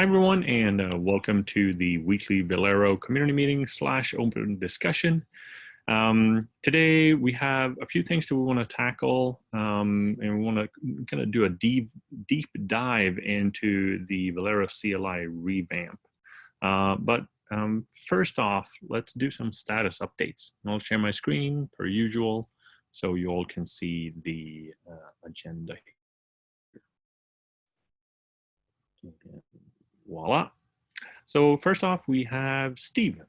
Hi, everyone, and welcome to the weekly Velero community meeting / open discussion. Today, we have a few things that we want to tackle, and we want to kind of do a deep dive into the Velero CLI revamp. First off, let's do some status updates. I'll share my screen per usual so you all can see the agenda here. Voila. So first off, we have Steve.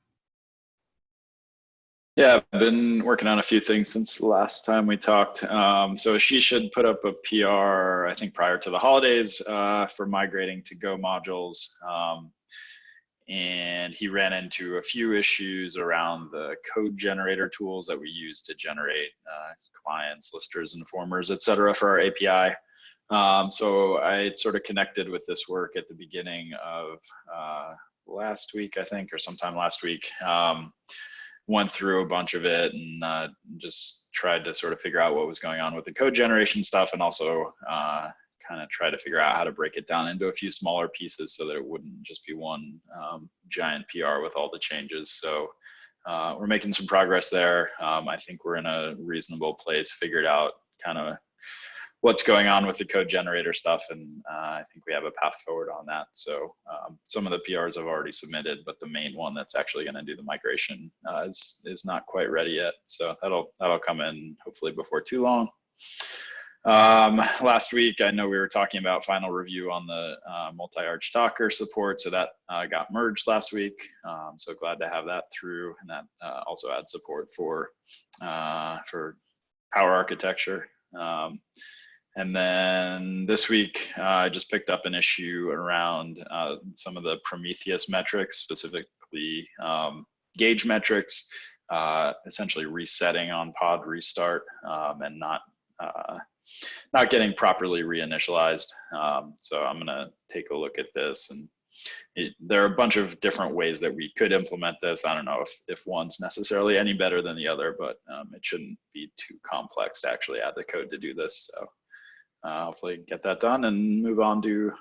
Yeah, I've been working on a few things since the last time we talked. So she should put up a PR, I think, prior to the holidays for migrating to Go modules. And he ran into a few issues around the code generator tools that we use to generate clients, listers, informers, et cetera, for our API. So I sort of connected with this work at the beginning of last week, I think, or sometime last week. Went through a bunch of it and just tried to sort of figure out what was going on with the code generation stuff, and also kind of try to figure out how to break it down into a few smaller pieces so that it wouldn't just be one giant PR with all the changes. So we're making some progress there. I think we're in a reasonable place, figured out kind of what's going on with the code generator stuff, and I think we have a path forward on that. So some of the PRs I've already submitted, but the main one that's actually going to do the migration is not quite ready yet. So that'll come in hopefully before too long. Last week, I know we were talking about final review on the MultiArch Docker support, so that got merged last week. So glad to have that through, and that also adds support for Power Architecture. And then this week, I just picked up an issue around some of the Prometheus metrics, specifically gauge metrics, essentially resetting on pod restart and not getting properly reinitialized. So I'm gonna take a look at this, and there are a bunch of different ways that we could implement this. I don't know if one's necessarily any better than the other, but it shouldn't be too complex to actually add the code to do this. So hopefully get that done and move on to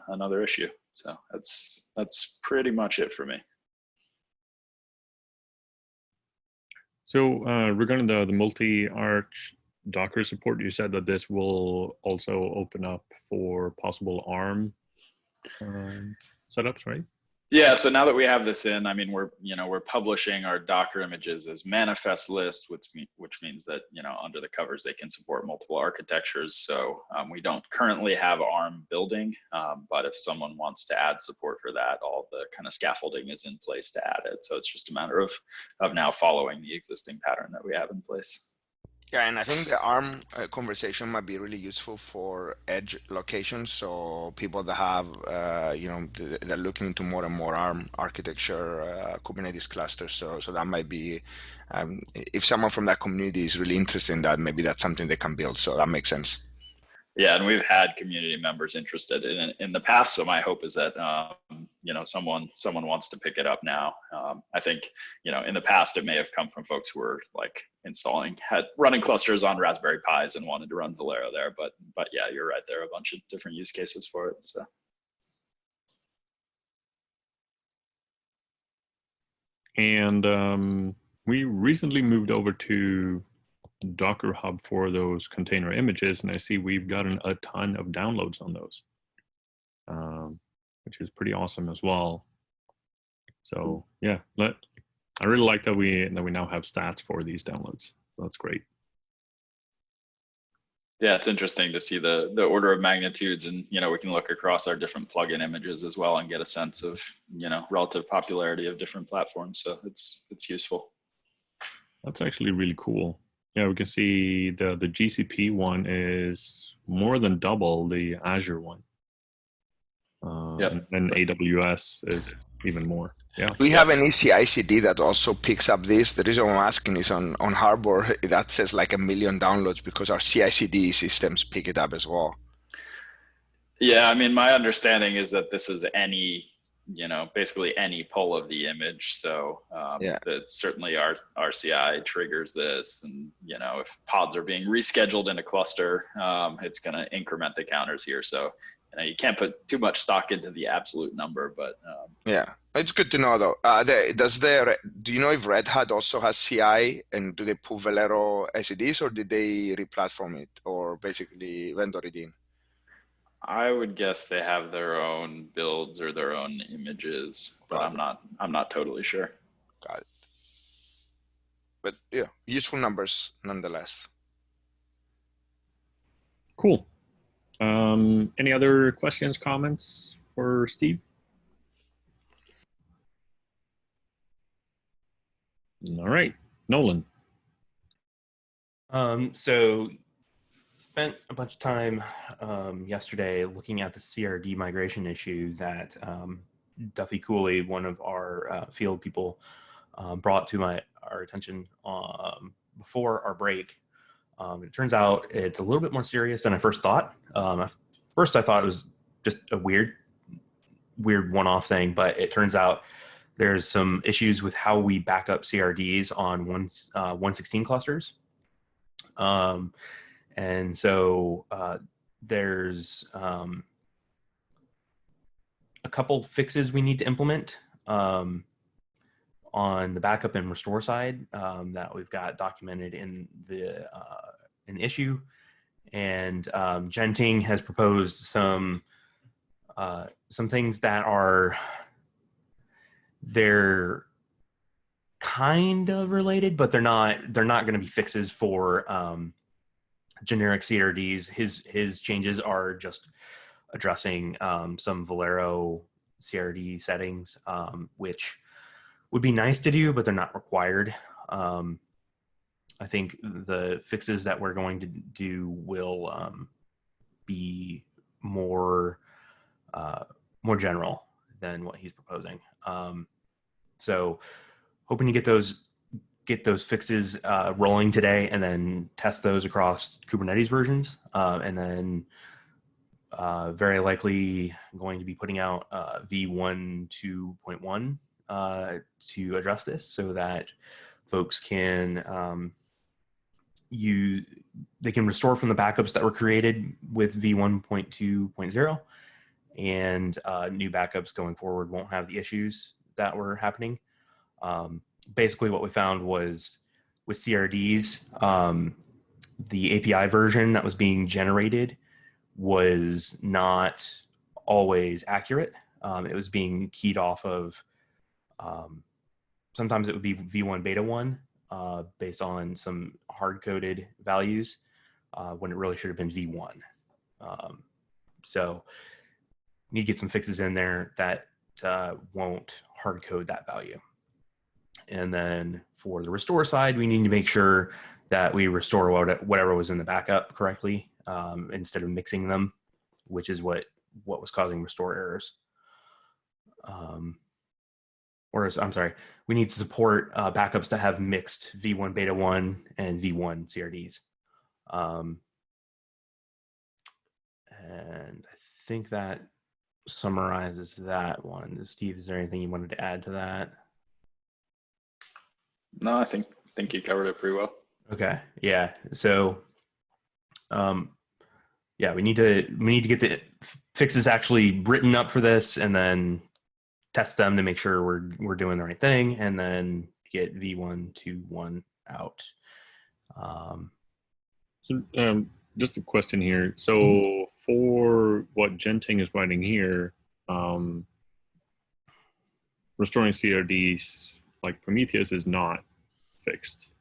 another issue. So that's pretty much it for me. So regarding the MultiArch Docker support, you said that this will also open up for possible ARM setups, right? Yeah, so now that we have this in, I mean, we're publishing our Docker images as manifest list, which means that, under the covers, they can support multiple architectures. So we don't currently have ARM building, but if someone wants to add support for that, all the kind of scaffolding is in place to add it. So it's just a matter of now following the existing pattern that we have in place. Yeah, and I think the ARM conversation might be really useful for edge locations. So people that have, they're looking into more and more ARM architecture, Kubernetes clusters. So that might be, if someone from that community is really interested in that, maybe that's something they can build. So that makes sense. Yeah, and we've had community members interested in the past. So my hope is that someone wants to pick it up now. I think in the past it may have come from folks who were like running clusters on Raspberry Pis and wanted to run Velero there. But yeah, you're right. There are a bunch of different use cases for it. So. And we recently moved over to Docker Hub for those container images, and I see we've gotten a ton of downloads on those, which is pretty awesome as well. So yeah, I really like that we now have stats for these downloads. So that's great. Yeah, it's interesting to see the order of magnitudes, and we can look across our different plugin images as well and get a sense of relative popularity of different platforms. So it's useful. That's actually really cool. Yeah, we can see the GCP one is more than double the Azure one. Yep. And AWS is even more. Yeah. We have an ECICD that also picks up this. The reason I'm asking is on Harbor, that says like 1 million downloads because our CI/CD systems pick it up as well. Yeah, I mean, my understanding is that this is basically any pull of the image. So that certainly our CI triggers this, and if pods are being rescheduled in a cluster, it's going to increment the counters here. So you can't put too much stock into the absolute number, but yeah, it's good to know though. Do you know if Red Hat also has CI, and do they pull Velero as it is, or did they replatform it, or basically vendor it in? I would guess they have their own builds or their own images, but Probably. I'm not totally sure. Got it. But yeah, useful numbers nonetheless. Cool. Any other questions, comments for Steve? All right, Nolan. So spent a bunch of time yesterday looking at the CRD migration issue that Duffy Cooley, one of our field people, brought to our attention before our break. It turns out it's a little bit more serious than I first thought. First, I thought it was just a weird one-off thing, but it turns out there's some issues with how we back up CRDs on 116 clusters. And so there's a couple fixes we need to implement on the backup and restore side that we've got documented in the an issue. And Genting has proposed some things that they're kind of related, but they're not going to be fixes for generic CRDs. His changes are just addressing some Velero CRD settings, which would be nice to do, but they're not required. I think the fixes that we're going to do will be more general than what he's proposing. So hoping to get those fixes rolling today, and then test those across Kubernetes versions, and then very likely going to be putting out V1 2.1 to address this, so that folks can they can restore from the backups that were created with V1.2.0, and new backups going forward won't have the issues that were happening. Basically what we found was with CRDs, the API version that was being generated was not always accurate. It was being keyed off of, sometimes it would be V1 beta 1 based on some hard-coded values when it really should have been V1. So need to get some fixes in there that won't hard-code that value. And then for the restore side, we need to make sure that we restore whatever was in the backup correctly, instead of mixing them, which is what was causing restore errors. We need to support backups that have mixed V1 beta 1 and V1 CRDs. And I think that summarizes that one. Steve, is there anything you wanted to add to that? No, I think you covered it pretty well. Okay. Yeah. So, yeah, we need to get the fixes actually written up for this, and then test them to make sure we're doing the right thing, and then get V1.2.1 out. So just a question here. So for what Genting is writing here, restoring CRDs like Prometheus is not fixed.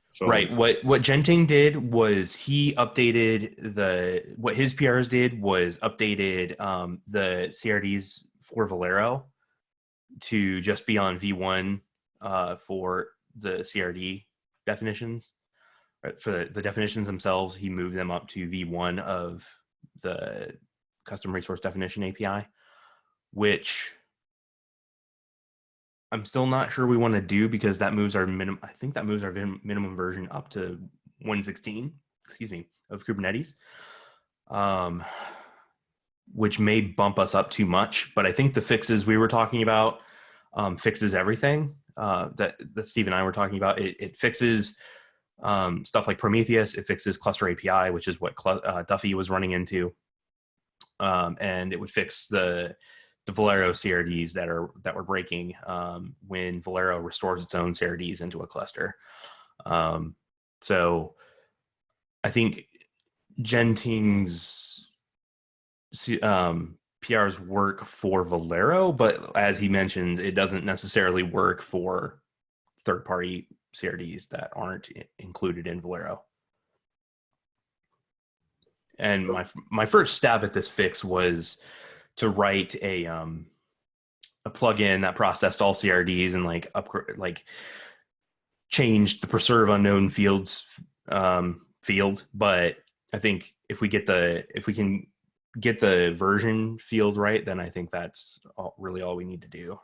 So right. What Genting did was he updated what his PRs did was updated the CRDs for Velero to just be on V1 for the CRD definitions. Right? For the definitions themselves, he moved them up to V1 of the custom resource definition API, which I'm still not sure we want to do, because that moves our minimum. I think that moves our minimum version up to 116. Of Kubernetes, which may bump us up too much. But I think the fixes we were talking about fixes everything that Steve and I were talking about. It fixes stuff like Prometheus. It fixes cluster API, which is what Duffy was running into. and it would fix the Velero CRDs that were breaking when Velero restores its own CRDs into a cluster. So I think Gentings PRs work for Velero, but as he mentioned, it doesn't necessarily work for third-party CRDs that aren't included in Velero. And my first stab at this fix was to write a plugin that processed all CRDs and like changed the preserve unknown fields field. But I think if we can get the version field right, then I think that's really all we need to do.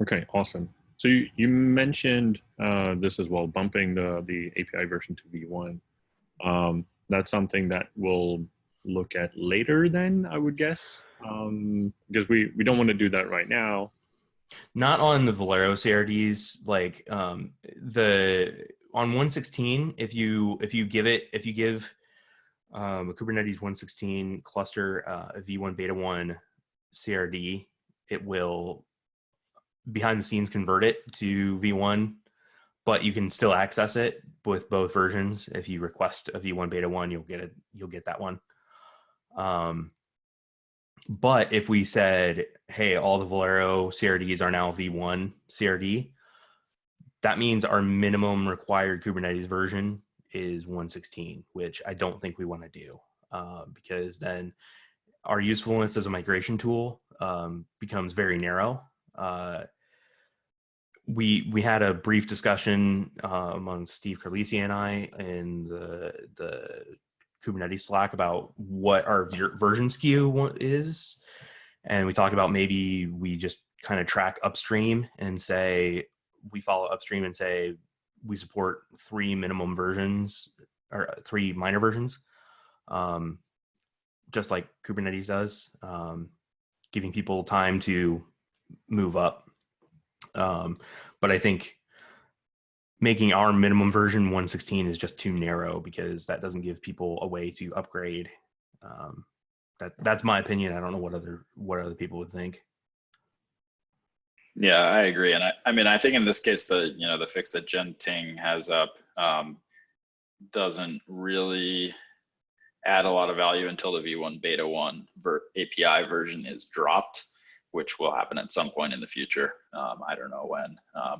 Okay, awesome. So you mentioned this as well, bumping the API version to V1. That's something that we'll look at later then, I would guess, because we don't want to do that right now. Not on the Velero CRDs. Like on 116, if you give a Kubernetes 116 cluster a V1 beta 1 CRD, it will behind the scenes convert it to V1, but you can still access it with both versions. If you request a V1 beta 1, you'll get that one. But if we said, hey, all the Velero CRDs are now V1 CRD, that means our minimum required Kubernetes version is 116, which I don't think we want to do, because then our usefulness as a migration tool becomes very narrow. We had a brief discussion among Steve Carlisi and I in the Kubernetes Slack about what our version skew is, and we talked about maybe we just kind of track upstream and say we follow upstream and say we support 3 minimum versions or 3 minor versions, just like Kubernetes does, giving people time to move up. But I think making our minimum version 116 is just too narrow because that doesn't give people a way to upgrade. That's my opinion. I don't know what other people would think. Yeah, I agree. And I mean, I think in this case, the fix that Genting has up doesn't really add a lot of value until the V1 beta 1 API version is dropped, which will happen at some point in the future. I don't know when,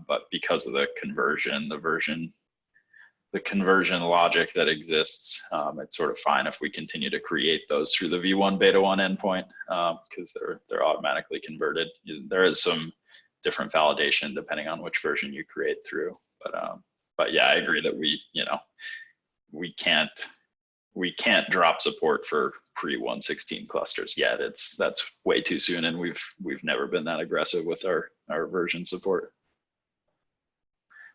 but because of the conversion, the conversion logic that exists, it's sort of fine if we continue to create those through the V1 beta 1 endpoint, because they're automatically converted. There is some different validation depending on which version you create through, but yeah, I agree that we can't drop support for pre-116 clusters yet. That's way too soon, and we've never been that aggressive with our version support.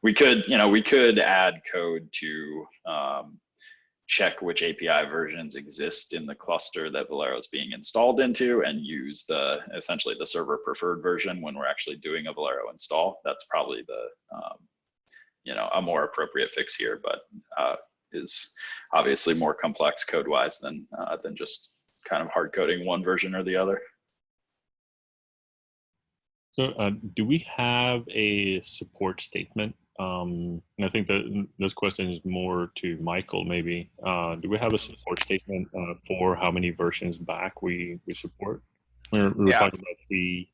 We could add code to check which API versions exist in the cluster that Velero is being installed into, and use essentially the server preferred version when we're actually doing a Velero install. That's probably a more appropriate fix here, but is obviously more complex code-wise than just kind of hard coding one version or the other. So do we have a support statement? And I think that this question is more to Michael, maybe. Do we have a support statement for how many versions back we support? We're talking about 3.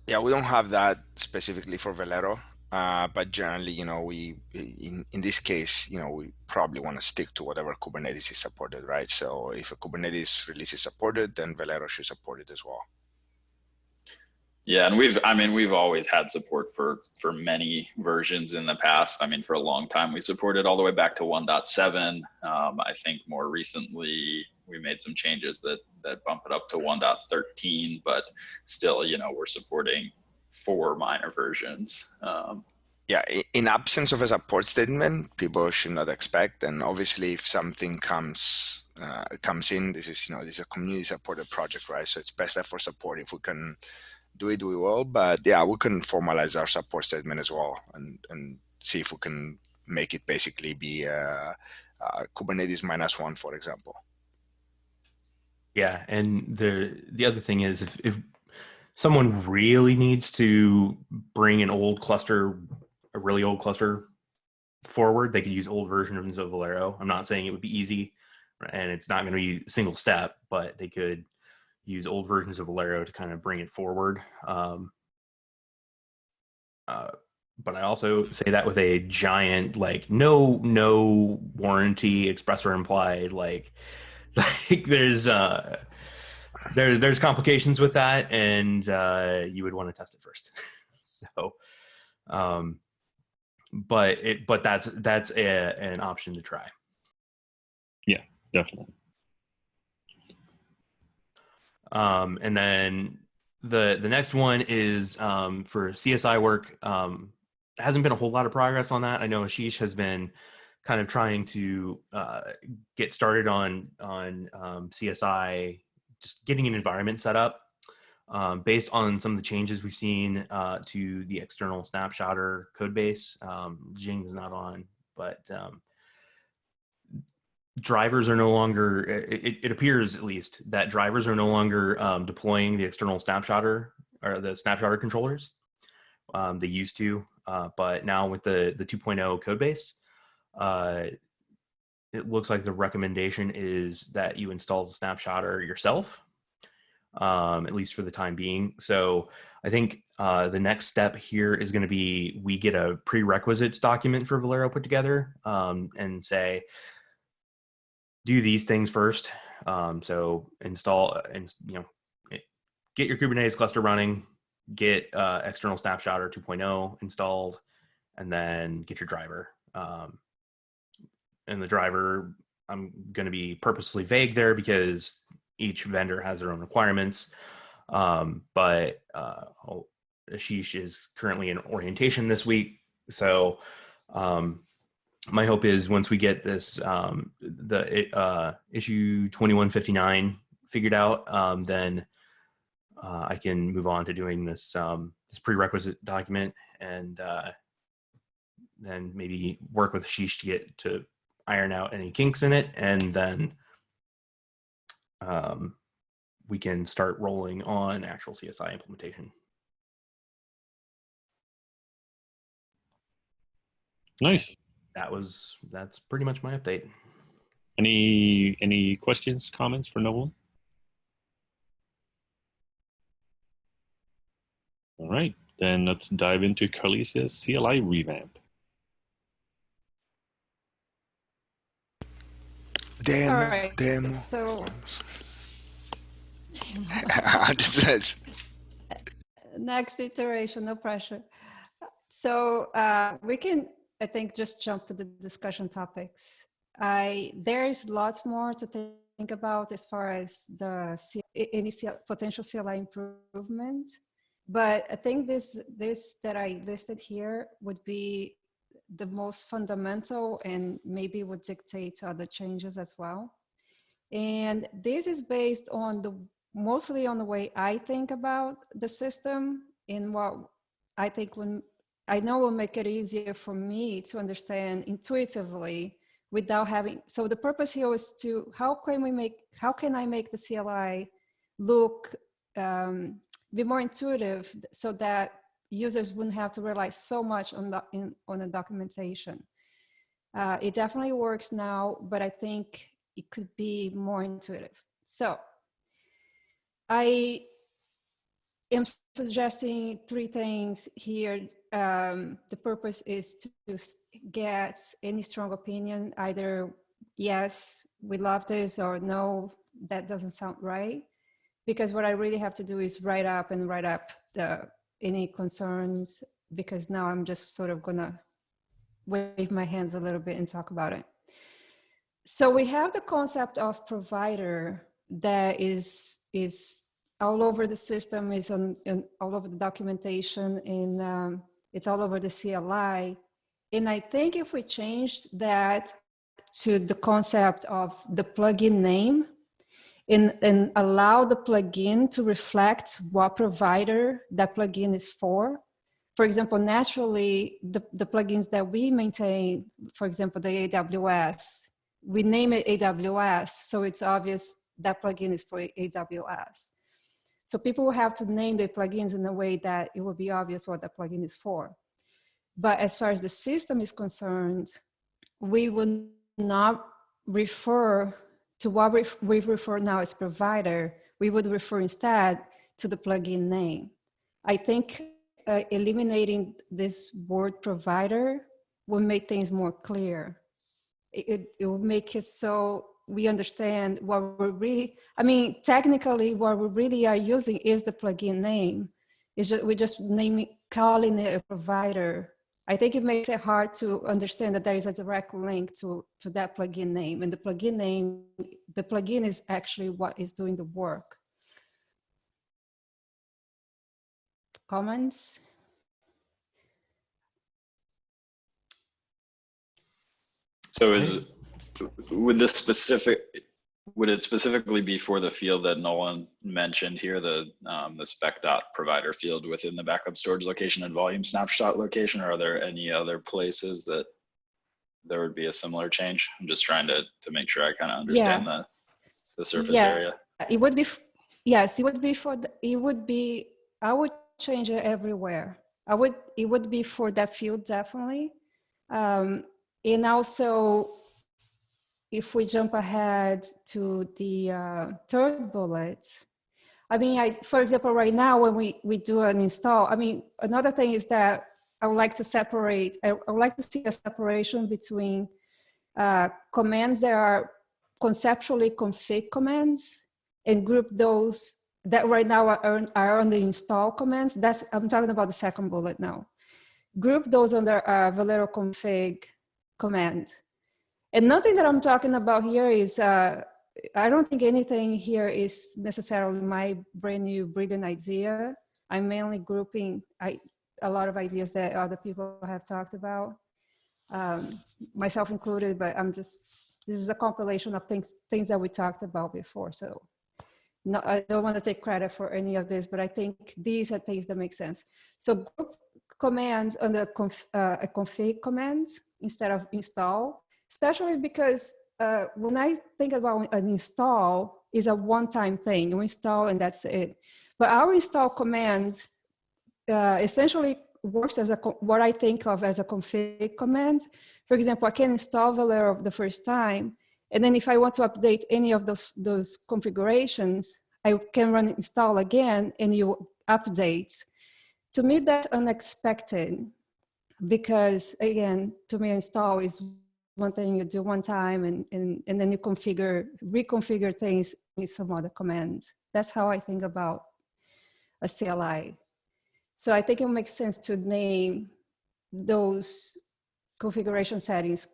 Yeah, we don't have that specifically for Velero. But generally, we in this case, we probably want to stick to whatever Kubernetes is supported, right? So if a Kubernetes release is supported, then Velero should support it as well. Yeah, and we've always had support for many versions in the past. I mean, for a long time we supported all the way back to 1.7. I think more recently we made some changes that bump it up to 1.13, but still, we're supporting 4 minor versions. Yeah, in absence of a support statement, people should not expect. And obviously, if something comes in, this is a community supported project, right? So it's best effort support. If we can do it, we will. But yeah, we can formalize our support statement as well, and see if we can make it basically be Kubernetes -1, for example. Yeah, and the other thing is if someone really needs to bring an old cluster, a really old cluster forward, they could use old versions of Velero. I'm not saying it would be easy, and it's not going to be a single step, but they could use old versions of Velero to kind of bring it forward. But I also say that with a giant, like, no warranty, express or implied, like there's complications with that, and you would want to test it first. So, but that's an option to try. Yeah, definitely. And then the next one is for CSI work. Hasn't been a whole lot of progress on that. I know Ashish has been kind of trying to get started on CSI, just getting an environment set up based on some of the changes we've seen to the external snapshotter code base. Jing's not on, but drivers are no longer, it appears at least, that drivers are no longer deploying the external snapshotter or the snapshotter controllers. They used to, but now with the 2.0 code base, it looks like the recommendation is that you install the snapshotter yourself, at least for the time being. So I think the next step here is going to be we get a prerequisites document for Velero put together and say, do these things first. So install and get your Kubernetes cluster running, get external snapshotter 2.0 installed, and then get your driver. And the driver, I'm going to be purposely vague there because each vendor has their own requirements. But Ashish is currently in orientation this week. So my hope is once we get this, the issue 2159 figured out, then I can move on to doing this this prerequisite document, and then maybe work with Ashish to iron out any kinks in it, and then we can start rolling on actual CSI implementation. Nice. That's pretty much my update. Any questions, comments for Nolan? All right, then let's dive into Carlisia's CLI revamp. Demo. All right. Demo. So next iteration, no pressure. So we can, I think, just jump to the discussion topics. There is lots more to think about as far as any potential CLI improvement. But I think this that I listed here would be the most fundamental and maybe would dictate other changes as well. And this is based on mostly on the way I think about the system and what I think I know will make it easier for me to understand intuitively without having, so the purpose here is to, how can I make the CLI look, be more intuitive so that users wouldn't have to rely so much on the documentation. It definitely works now, but I think it could be more intuitive. So I am suggesting 3 things here. The purpose is to get any strong opinion, either yes, we love this, or no, that doesn't sound right. Because what I really have to do is write up any concerns, because now I'm just sort of gonna wave my hands a little bit and talk about it. So we have the concept of provider that is all over the system, is all over the documentation, and it's all over the CLI. And I think if we change that to the concept of the plugin name, and allow the plugin to reflect what provider that plugin is for. For example, naturally, the plugins that we maintain, for example, the AWS, we name it AWS, so it's obvious that plugin is for AWS. So people will have to name their plugins in a way that it will be obvious what the plugin is for. But as far as the system is concerned, we will not refer to what we refer now as provider. We would refer instead to the plugin name. I think eliminating this word provider will make things more clear. It will make it so we understand what we're really, I mean, technically what we really are using is the plugin name. It's just, we just calling it a provider. I think it makes it hard to understand that there is a direct link to that plugin name, and the plugin name, the plugin is actually what is doing the work. Comments? So would it specifically be for the field that Nolan mentioned here, the spec.provider field within the backup storage location and volume snapshot location, or are there any other places that there would be a similar change? I'm just trying to make sure I kind of understand the surface area. It would be, yes, it would be for I would change it everywhere. It would be for that field, definitely. And also, if we jump ahead to the third bullet, I mean, for example, right now when we do an install, I mean, another thing is that I would like to separate, I would like to see a separation between commands that are conceptually config commands and group those that right now are on the install commands. I'm talking about the second bullet now. Group those under Velero config command. And nothing that I'm talking about here is, I don't think anything here is necessarily my brand new brilliant idea. I'm mainly grouping a lot of ideas that other people have talked about, myself included, but this is a compilation of things that we talked about before. So no, I don't want to take credit for any of this, but I think these are things that make sense. So group commands under a config command instead of install, especially because when I think about an install, is a one-time thing. You install and that's it. But our install command essentially works as what I think of as a config command. For example, I can install Velero the first time, and then if I want to update any of those configurations, I can run install again and you update. To me, that's unexpected because, again, to me, install is one thing you do one time and then you reconfigure things with some other commands. That's how I think about a CLI. So I think it makes sense to name those configuration settings,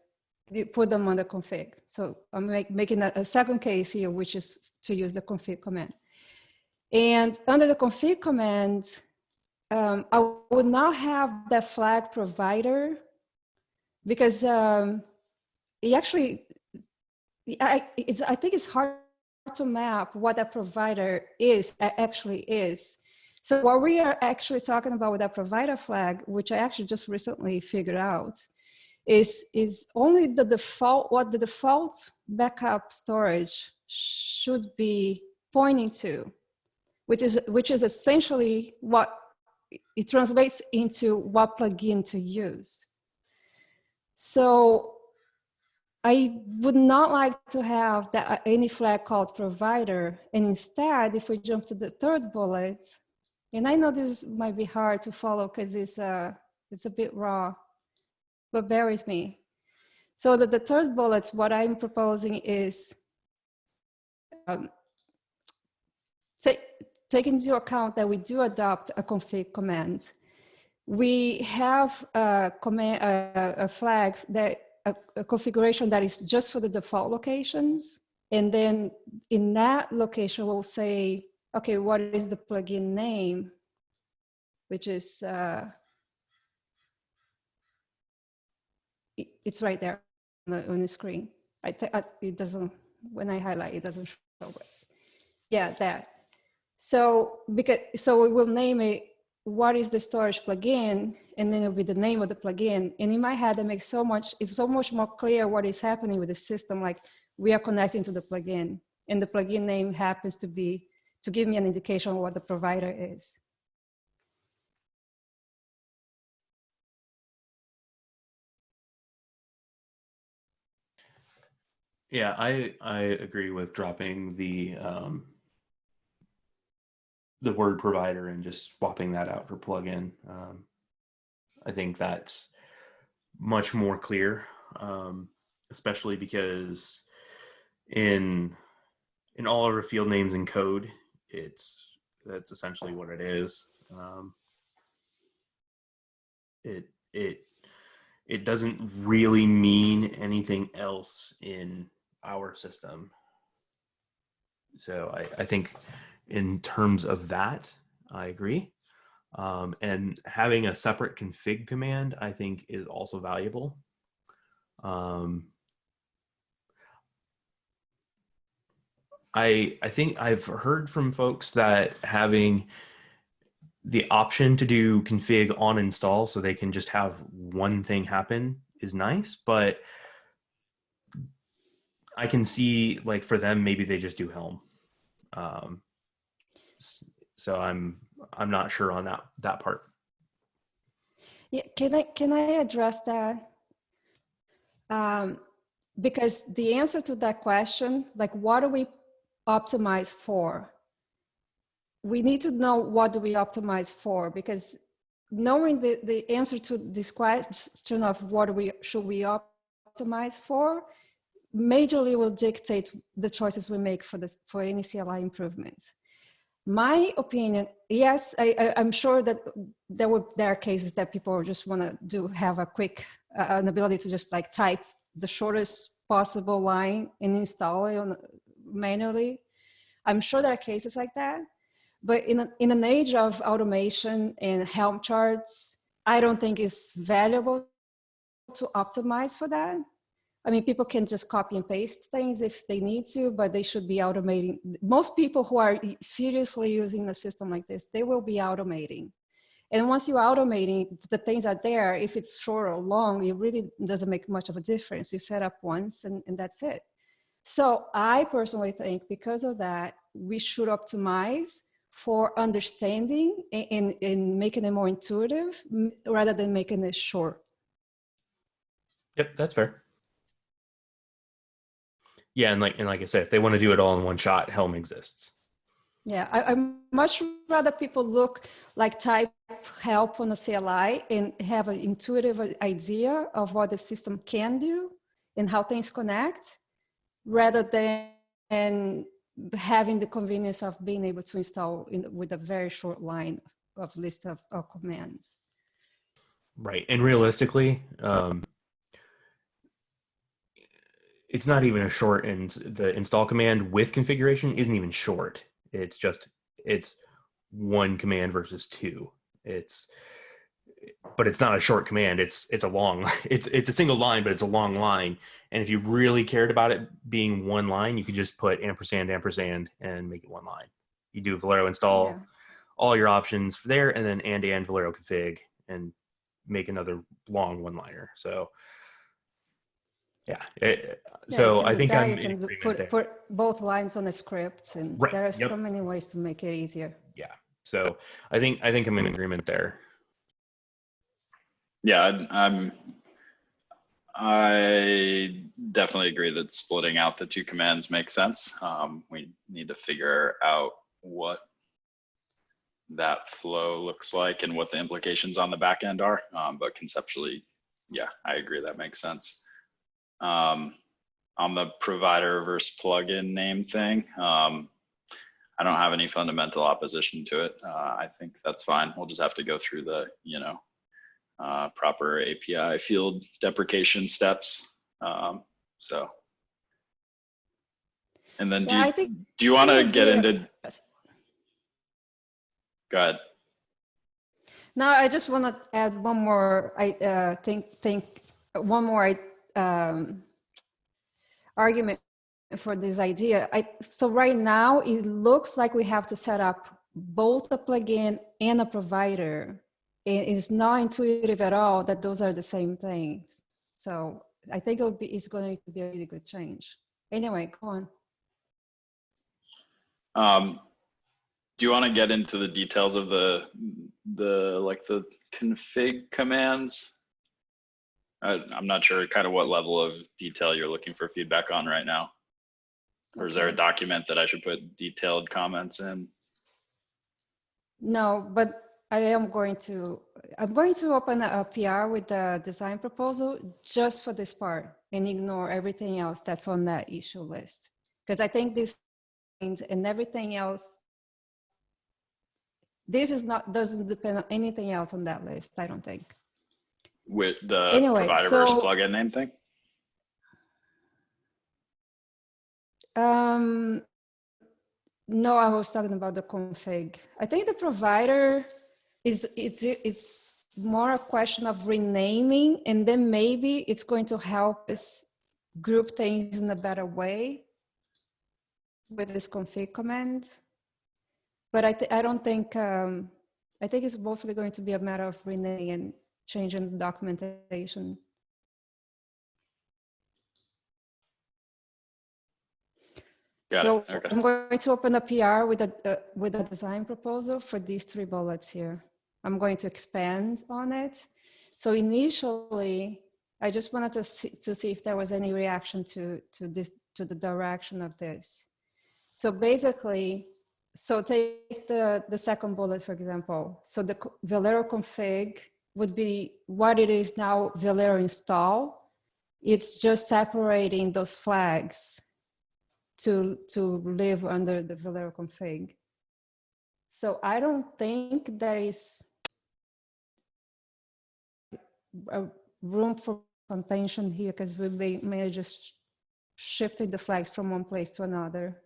put them under config. So I'm making a second case here, which is to use the config command. And under the config command, I would not have that flag provider because I think it's hard to map what that provider actually is. So what we are actually talking about with that provider flag, which I actually just recently figured out, is only the default, what the default backup storage should be pointing to, which is essentially what it translates into what plugin to use. So I would not like to have any flag called provider. And instead, if we jump to the third bullet, and I know this might be hard to follow because it's a bit raw, but bear with me. So the third bullet, what I'm proposing is take into account that we do adopt a config command. We have a flag that a configuration that is just for the default locations. And then in that location, we'll say, okay, what is the plugin name? Which is, it's right there on the screen. It doesn't, when I highlight, it doesn't show it. Yeah, that. So we will name it, what is the storage plugin, and then it'll be the name of the plugin. And in my head, it's so much more clear what is happening with the system. Like we are connecting to the plugin. and the plugin name happens to give me an indication of what the provider is. Yeah, I agree with dropping the word provider and just swapping that out for plugin. I think that's much more clear, especially because in all of our field names in code, that's essentially what it is. It doesn't really mean anything else in our system. So I think in terms of that, I agree. And having a separate config command, I think, is also valuable. I think I've heard from folks that having the option to do config on install so they can just have one thing happen is nice, but I can see, like, for them, maybe they just do Helm. So I'm not sure on that part. Yeah, can I address that? Because the answer to that question, like, what do we optimize for? We need to know what do we optimize for, because knowing the answer to this question of what should we optimize for majorly will dictate the choices we make for any CLI improvements. My opinion, yes, I'm sure that there are cases that people just want to have a quick, an ability to just like type the shortest possible line and install it manually. I'm sure there are cases like that. But in an age of automation and Helm charts, I don't think it's valuable to optimize for that. I mean, people can just copy and paste things if they need to, but they should be automating. Most people who are seriously using a system like this, they will be automating. And once you're automating, the things are there. If it's short or long, it really doesn't make much of a difference. You set up once and that's it. So I personally think because of that, we should optimize for understanding and making it more intuitive rather than making it short. Yep, that's fair. Yeah, and like I said, if they want to do it all in one shot, Helm exists. Yeah, I much rather people look like type help on a CLI and have an intuitive idea of what the system can do and how things connect, rather than having the convenience of being able to install with a very short line of list of commands. Right, and realistically, it's not even a short, and the install command with configuration isn't even short. It's one command versus two. But it's not a short command. It's a long. It's a single line, but it's a long line. And if you really cared about it being one line, you could just put ampersand and make it one line. You do Velero install, all your options there, and then and Velero config, and make another long one-liner. So so I think I'm in agreement there. Put both lines on the script, and right. There are so many ways to make it easier. Yeah. So I think I'm in agreement there. Yeah, I definitely agree that splitting out the two commands makes sense. We need to figure out what that flow looks like and what the implications on the back end are. But conceptually, yeah, I agree that makes sense. On the provider versus plugin name thing, I don't have any fundamental opposition to it. I think that's fine. We'll just have to go through the, proper API field deprecation steps. So, and then do you want to get into? Go ahead. No, I just want to add one more. I think one more argument for this idea. So right now it looks like we have to set up both a plugin and a provider. It's not intuitive at all that those are the same things. So I think it's going to be a really good change. Anyway, go on. Do you want to get into the details of the config commands? I'm not sure kind of what level of detail you're looking for feedback on right now. Or is there a document that I should put detailed comments in? No, but I'm going to open a PR with the design proposal just for this part and ignore everything else that's on that issue list. Because I think this means, and everything else, this is doesn't depend on anything else on that list, I don't think. With the anyway, provider versus plugin name thing? No, I was talking about the config. I think the provider it's more a question of renaming, and then maybe it's going to help us group things in a better way with this config command. But I don't think, I think it's mostly going to be a matter of renaming and changing the documentation. So okay. I'm going to open a PR with a design proposal for these 3 bullets here. I'm going to expand on it. So initially, I just wanted to see if there was any reaction to the direction of this. So basically, so take the second bullet, for example. So the Velero config would be what it is now, Velero install. It's just separating those flags to live under the Velero config. So I don't think there is a room for contention here, because we may just shifting the flags from one place to another.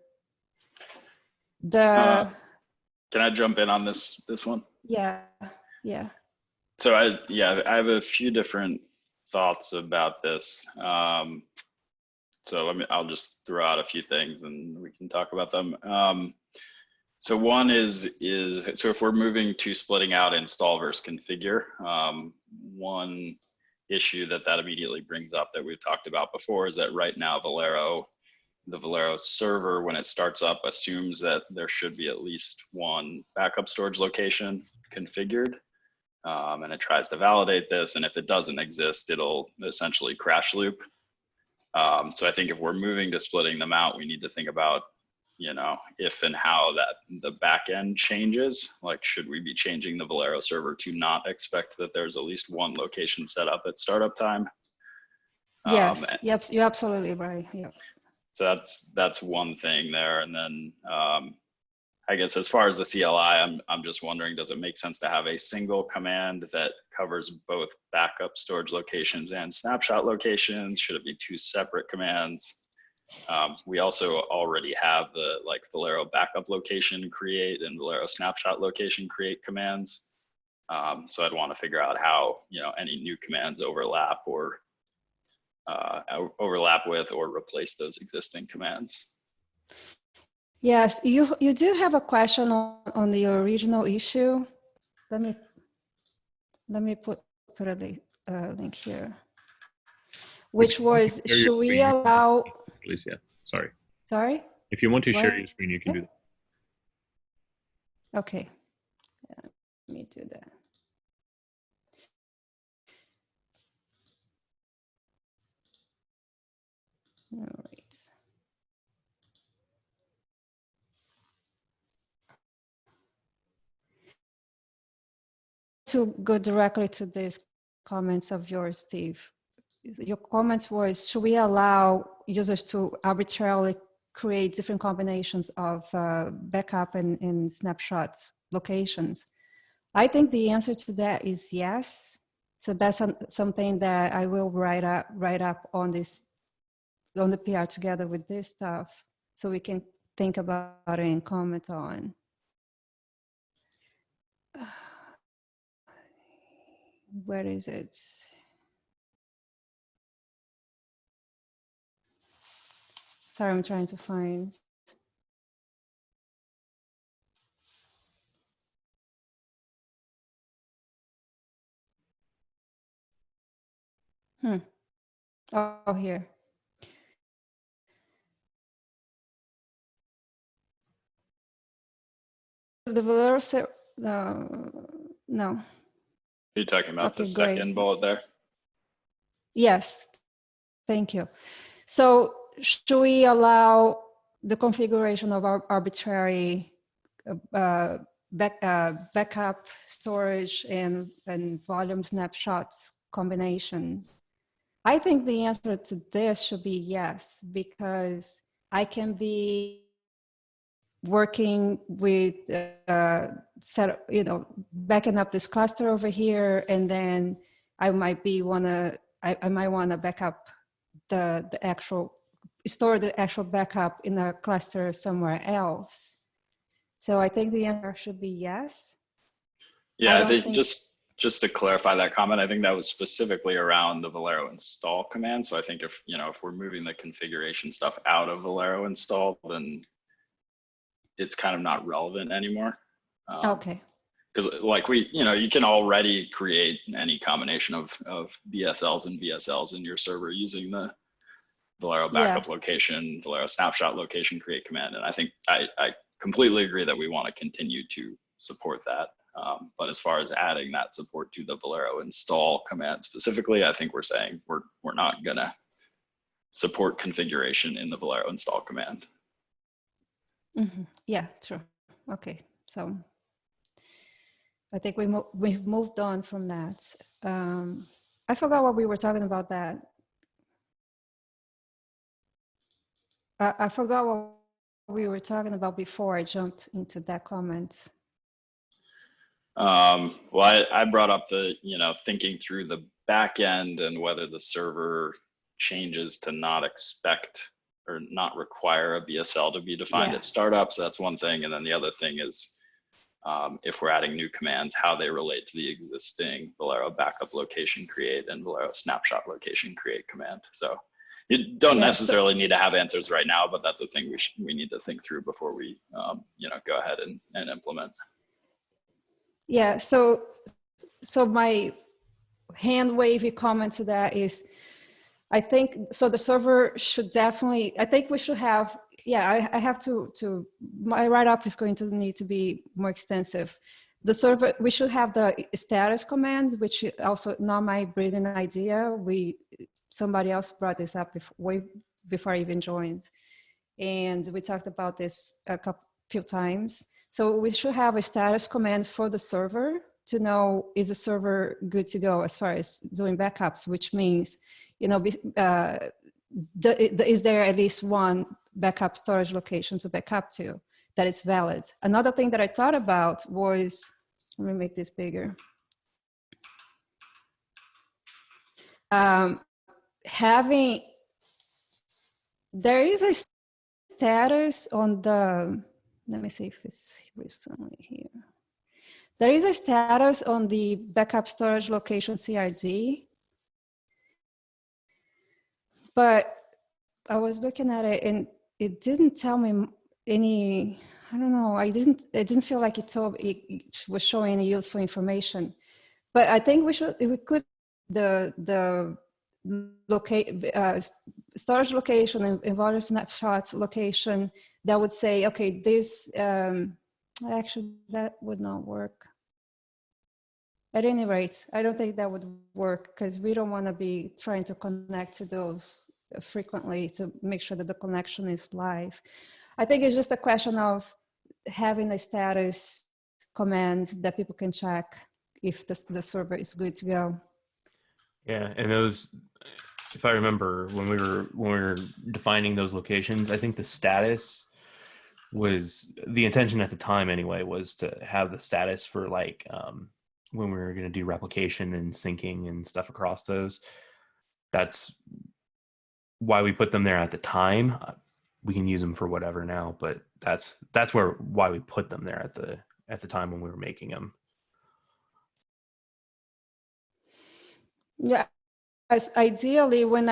Can I jump in on this one? Yeah. So I have a few different thoughts about this. So I'll just throw out a few things and we can talk about them. So one is so if we're moving to splitting out install versus configure, one issue that immediately brings up that we've talked about before is that right now the Velero server, when it starts up, assumes that there should be at least one backup storage location configured. And it tries to validate this. And if it doesn't exist, it'll essentially crash loop. So I think if we're moving to splitting them out, we need to think about, if and how the back end changes. Like, should we be changing the Velero server to not expect that there's at least one location set up at startup time? Yes, yep, you're absolutely right. Yep. So that's one thing there. And then I guess as far as the CLI, I'm just wondering, does it make sense to have a single command that covers both backup storage locations and snapshot locations? Should it be 2 separate commands? We also already have the Velero backup location create and Velero snapshot location create commands. So I'd want to figure out how any new commands overlap or with or replace those existing commands. Yes, you do have a question on the original issue. Let me put a link here, which was, should we allow? Please, yeah. Sorry. Sorry. If you want to share your screen, you can do that. Okay. Let me do that. All right. To go directly to these comments of yours, Steve. Your comments was, should we allow users to arbitrarily create different combinations of backup and snapshots locations? I think the answer to that is yes. So that's something that I will write up on the PR together with this stuff, so we can think about it and comment on. Where is it? Sorry, I'm trying to find. Oh, here. the Velero, no. Are you talking about Okay, the second bullet there? Yes, thank you. So should we allow the configuration of our arbitrary backup storage and volume snapshots combinations? I think the answer to this should be yes, because I can be working with backing up this cluster over here, and then I might want to back up the actual, store the actual backup in a cluster somewhere else. So I think the answer should be yes. Yeah, I think just to clarify that comment, I think that was specifically around the Velero install command. So I think if we're moving the configuration stuff out of Velero install, then it's kind of not relevant anymore. Okay. Because like you can already create any combination of BSLs and VSLs in your server using the Velero backup location, Velero snapshot location create command. And I think I completely agree that we want to continue to support that. But as far as adding that support to the Velero install command specifically, I think we're saying we're not gonna support configuration in the Velero install command. Mm-hmm. Yeah, true. Okay, so I think we've moved on from that. I forgot what we were talking about that. I forgot what we were talking about before I jumped into that comment. Well, I brought up the, thinking through the back end and whether the server changes to not expect or not require a BSL to be defined at startup. So that's one thing. And then the other thing is, if we're adding new commands, how they relate to the existing Velero backup location create and Velero snapshot location create command. So you don't necessarily need to have answers right now, but that's a thing we need to think through before we go ahead and implement. Yeah, so my hand wavy comment to that is, I think, so the server should definitely, I think we should have, I have to, my write-up is going to need to be more extensive. The server, we should have the status commands, which also not my brilliant idea. Somebody else brought this up way before I even joined. And we talked about this few times. So we should have a status command for the server to know, is the server good to go as far as doing backups, which means, is there at least one backup storage location to back up to that is valid? Another thing that I thought about was, let me make this bigger. There is a status on the, let me see if it's recently here. There is a status on the backup storage location CRD, but I was looking at it and it didn't tell me any, I don't know, it didn't feel like it was showing any useful information. But I think we could, the storage location and volume snapshot location that would say, okay, this, actually that would not work. At any rate, I don't think that would work because we don't want to be trying to connect to those frequently to make sure that the connection is live. I think it's just a question of having a status command that people can check if the server is good to go. Yeah, and those, if I remember, when we were defining those locations, I think the status was, the intention at the time anyway, was to have the status for like when we were going to do replication and syncing and stuff across those. That's why we put them there at the time. We can use them for whatever now, but that's why we put them there at the time when we were making them. Yeah, as ideally, when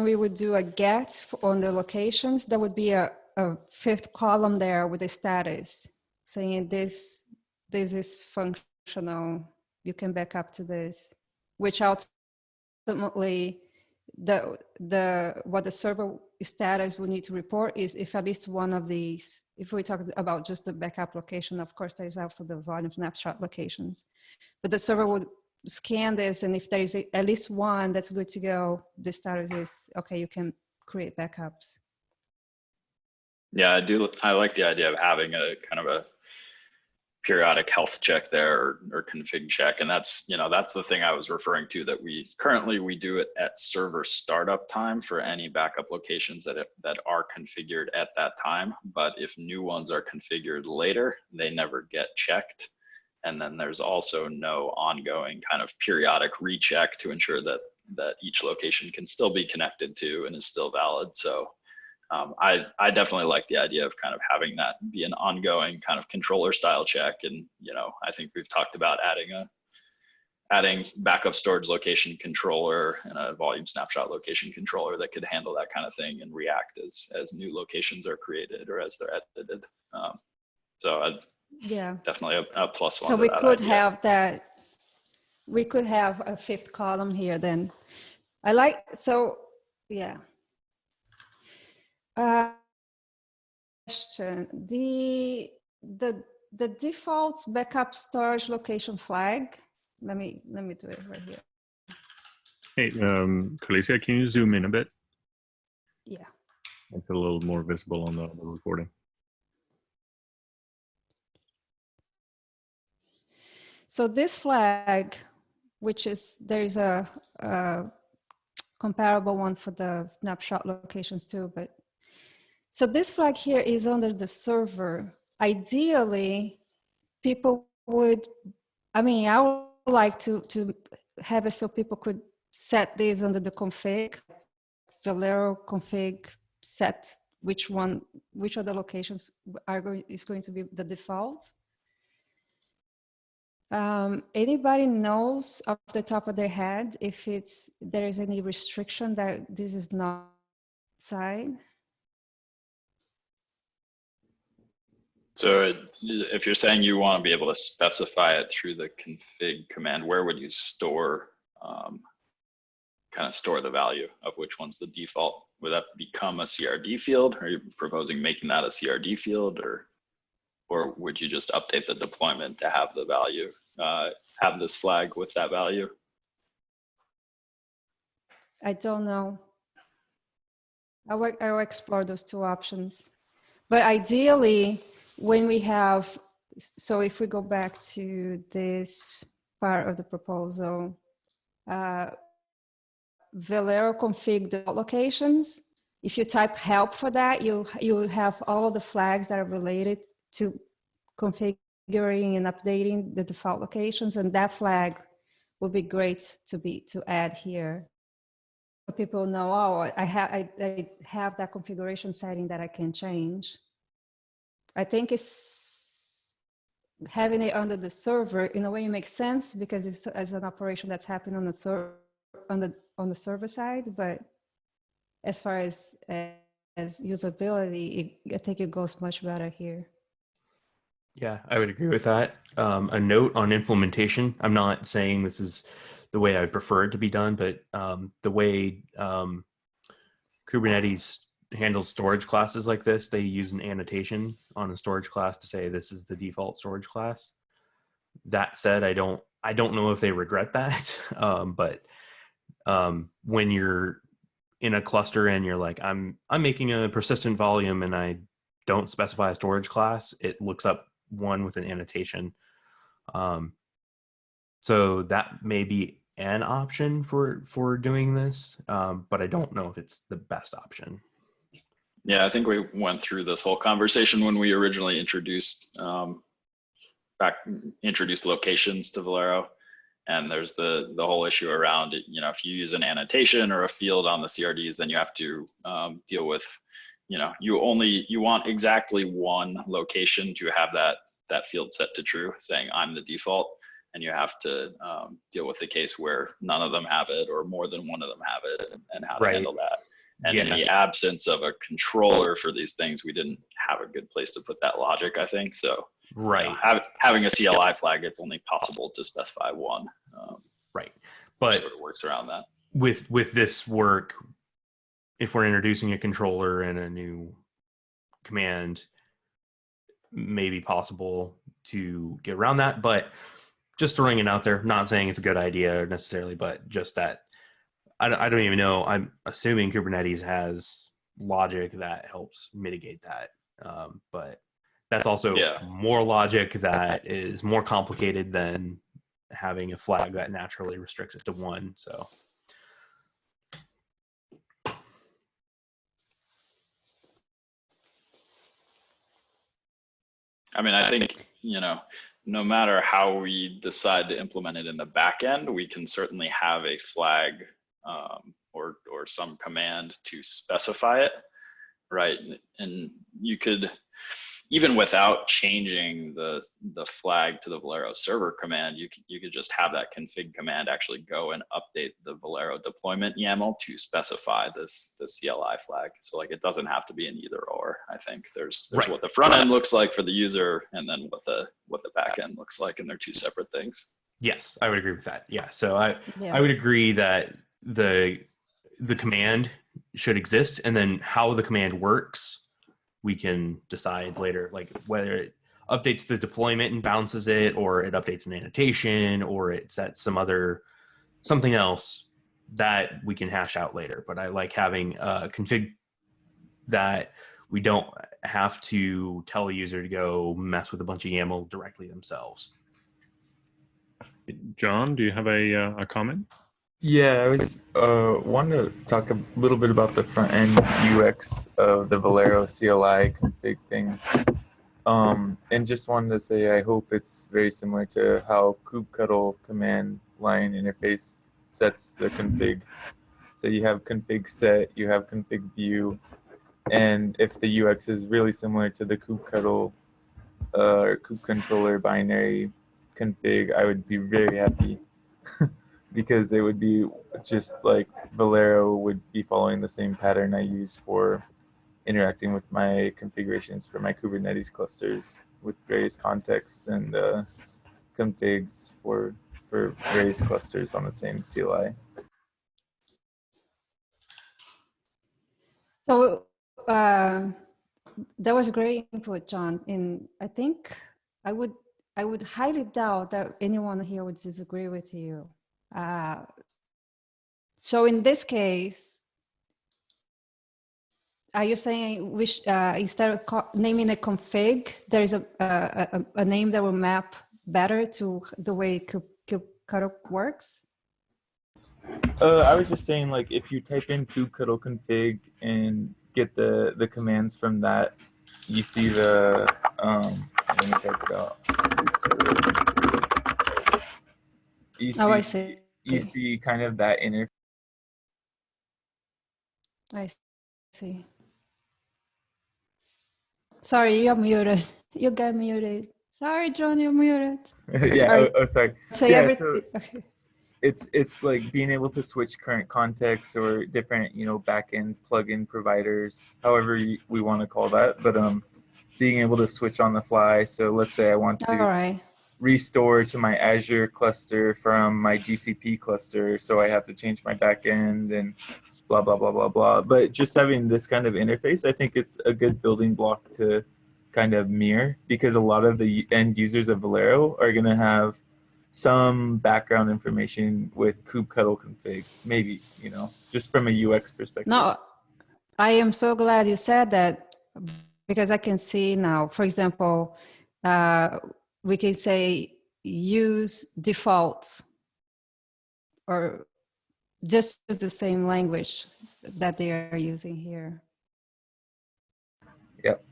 we would do a get on the locations, there would be a fifth column there with a status saying this is functional. You can back up to this, which ultimately what the server status will need to report is if at least one of these, if we talk about just the backup location, of course, there's also the volume snapshot locations, but the server would scan this, and if there is at least one that's good to go, the status is, okay, you can create backups. Yeah, I like the idea of having a kind of a periodic health check there or config check. And that's, that's the thing I was referring to, that we do it at server startup time for any backup locations that are configured at that time. But if new ones are configured later, they never get checked. And then there's also no ongoing kind of periodic recheck to ensure that each location can still be connected to and is still valid. So I definitely like the idea of kind of having that be an ongoing kind of controller style check. And, I think we've talked about adding backup storage location controller and a volume snapshot location controller that could handle that kind of thing and react as new locations are created or as they're edited. Yeah, definitely a plus one. So we could have that. We could have a fifth column here then. Yeah. Question: the default backup storage location flag. Let me do it right here. Hey, Khaleesi, can you zoom in a bit? Yeah. It's a little more visible on the recording. So this flag, which is, there's a comparable one for the snapshot locations too, but so this flag here is under the server. Ideally, people would, I would like to have it so people could set these under the config, Velero config, set which of the locations is going to be the default. Anybody knows off the top of their head if there is any restriction that this is not side? So if you're saying you want to be able to specify it through the config command, where would you store the value of which one's the default? Would that become a CRD field? Are you proposing making that a CRD field, or would you just update the deployment to have the value, have this flag with that value? I don't know. I will explore those two options. But ideally, when we have, so if we go back to this part of the proposal, Velero config the locations. If you type help for that, you have all the flags that are related to configuring and updating the default locations, and that flag would be great to add here. So people know, oh, I have that configuration setting that I can change. I think it's having it under the server in a way it makes sense because it's as an operation that's happening on the server side. But as far as usability, I think it goes much better here. Yeah, I would agree with that. A note on implementation. I'm not saying this is the way I prefer it to be done, but the way Kubernetes handles storage classes like this, they use an annotation on a storage class to say this is the default storage class. That said, I don't know if they regret that, but when you're in a cluster and you're like, I'm making a persistent volume and I don't specify a storage class, it looks up one with an annotation. So that may be an option for doing this, but I don't know if it's the best option. Yeah, I think we went through this whole conversation when we originally introduced locations to Velero, and there's the whole issue around it. If you use an annotation or a field on the CRDs, then you have to deal with, you want exactly one location to have that field set to true, saying I'm the default, and you have to deal with the case where none of them have it or more than one of them have it, and how to handle that. And in the absence of a controller for these things, we didn't have a good place to put that logic, I think. So having a CLI flag, it's only possible to specify one. Right. But sort of works around that. with this work, if we're introducing a controller and a new command, may be possible to get around that. But just throwing it out there, not saying it's a good idea necessarily, but just that I don't even know. I'm assuming Kubernetes has logic that helps mitigate that. But that's also more logic that is more complicated than having a flag that naturally restricts it to one. So. I mean, I think, you know, no matter how we decide to implement it in the back end, we can certainly have a flag or some command to specify it, right? And you could, even without changing the flag to the Velero server command, you could just have that config command actually go and update the Velero deployment YAML to specify the CLI flag. So like, it doesn't have to be an either or. I think there's right. What the front end looks like for the user, and then what the back end looks like, and they're two separate things. Yes, I would agree with that. Yeah, so I would agree that the command should exist, and then how the command works, we can decide later, like whether it updates the deployment and bounces it, or it updates an annotation, or it sets something else that we can hash out later. But I like having a config that we don't have to tell a user to go mess with a bunch of YAML directly themselves. John, do you have a comment? Yeah, I was wanted to talk a little bit about the front end UX of the Velero CLI config thing, and just wanted to say I hope it's very similar to how Cuddle command line interface sets the config. So you have config set, you have config view, and if the UX is really similar to the Cuddle or controller binary config, I would be very happy. Because it would be just like Velero would be following the same pattern I use for interacting with my configurations for my Kubernetes clusters with various contexts and configs for various clusters on the same CLI. So that was great input, John. And I think I would highly doubt that anyone here would disagree with you. So in this case, are you saying we instead of naming a config, there is a name that will map better to the way Cuddle works? I was just saying, like, if you type in kubectl config and get the commands from that, you see the let me type it out. I see. You see kind of that interface. I see. Sorry, you're muted. You got muted. Sorry, John, you're muted. Yeah. Sorry. Say yeah, everything. so Okay. it's like being able to switch current contexts or different, backend plugin providers, however we want to call that. But being able to switch on the fly. So let's say I want to restore to my Azure cluster from my GCP cluster, so I have to change my backend and blah blah blah blah blah. But just having this kind of interface, I think it's a good building block to kind of mirror, because a lot of the end users of Velero are going to have some background information with kubectl config, maybe, just from a UX perspective. No, I am so glad you said that, because I can see now, for example, we can say use defaults, or just use the same language that they are using here. Yep.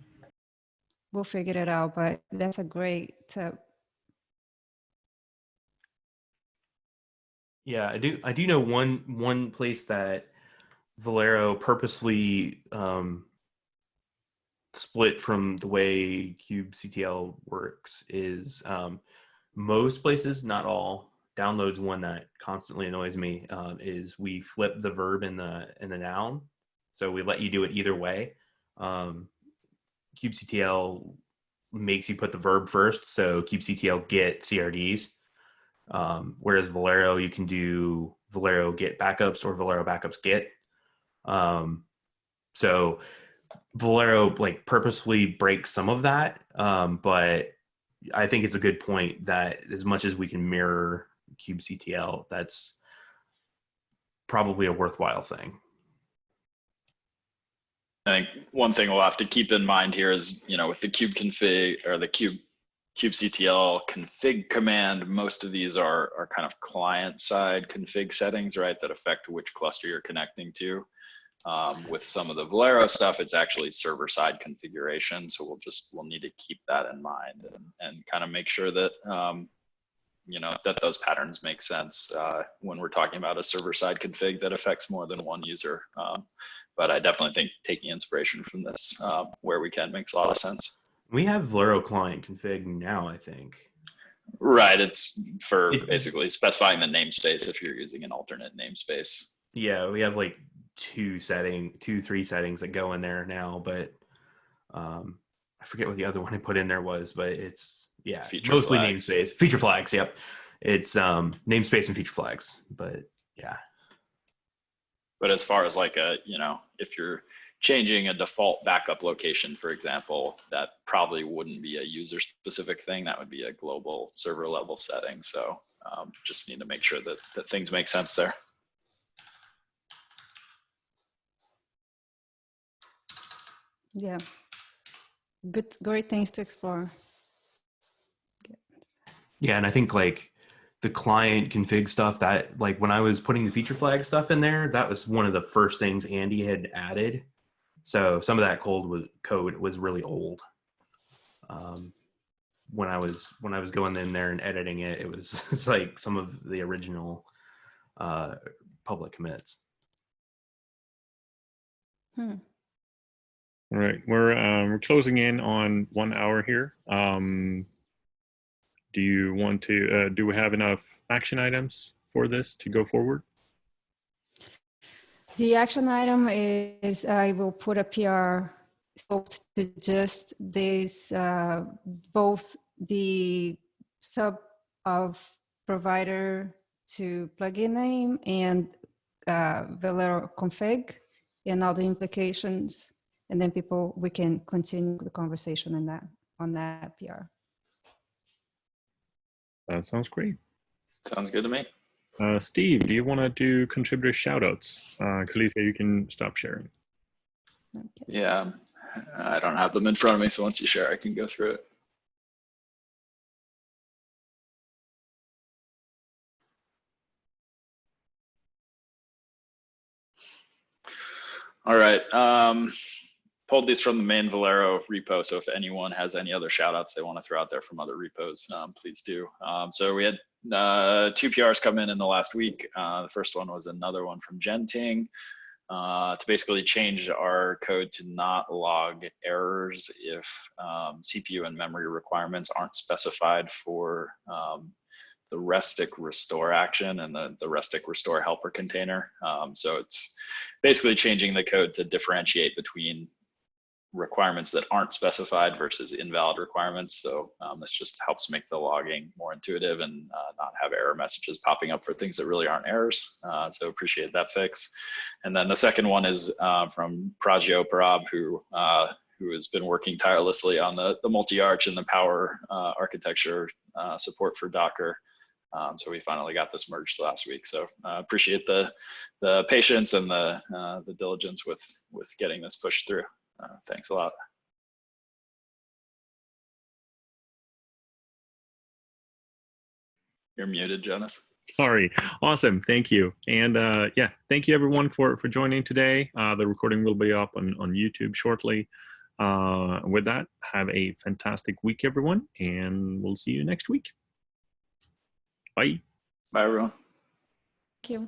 We'll figure it out, but that's a great tip. Yeah, I do know one place that Velero purposefully split from the way kubectl works is most places, not all. Downloads one that constantly annoys me is we flip the verb in the noun, so we let you do it either way. Kubectl makes you put the verb first, so kubectl get CRDs. Whereas Velero, you can do Velero Git backups or Velero backups Git. So Velero like purposefully breaks some of that, but I think it's a good point that as much as we can mirror kubectl, that's probably a worthwhile thing. I think one thing we'll have to keep in mind here is, with the kubeconfig or the kubectl config command, most of these are kind of client-side config settings, right, that affect which cluster you're connecting to. With some of the Velero stuff, it's actually server-side configuration, so we'll need to keep that in mind and kind of make sure that that those patterns make sense when we're talking about a server-side config that affects more than one user. But I definitely think taking inspiration from this where we can makes a lot of sense. We have Velero client config now, I think. Right, it's for basically specifying the namespace if you're using an alternate namespace. Yeah, we have like 3 settings that go in there now, but I forget what the other one I put in there was, but it's mostly flags. Namespace, feature flags. Yep, it's namespace and feature flags, but yeah. But as far as like if you're changing a default backup location, for example, that probably wouldn't be a user specific thing. That would be a global server level setting. So just need to make sure that things make sense there. Yeah, great things to explore. Yeah, and I think like the client config stuff, that like when I was putting the feature flag stuff in there, that was one of the first things Andy had added. So some of that code was really old. When I was going in there and editing it, it's like some of the original public commits. All right, we're closing in on 1 hour here. Do you want to? Do we have enough action items for this to go forward? The action item is I will put a PR scoped to just this both the sub of provider to plugin name and Velero config and all the implications. And then we can continue the conversation on that PR. That sounds great. Sounds good to me. Steve, do you want to do contributor shoutouts? Khaleesi, you can stop sharing. Okay. Yeah, I don't have them in front of me, so once you share, I can go through it. All right. Pulled these from the main Velero repo, so if anyone has any other shoutouts they want to throw out there from other repos, please do. So we had 2 PRs come in the last week. The first one was another one from Genting to basically change our code to not log errors if CPU and memory requirements aren't specified for the restic restore action and the restic restore helper container. So it's basically changing the code to differentiate between requirements that aren't specified versus invalid requirements. So this just helps make the logging more intuitive and not have error messages popping up for things that really aren't errors. So appreciate that fix. And then the second one is from Prajio Parab, who has been working tirelessly on the MultiArch and the Power architecture support for Docker. So we finally got this merged last week. So appreciate the patience and the diligence with getting this pushed through. Thanks a lot. You're muted, Jonas. Sorry. Awesome. Thank you. And yeah, thank you everyone for joining today. The recording will be up on YouTube shortly. With that, have a fantastic week, everyone, and we'll see you next week. Bye. Bye, everyone. Thank you.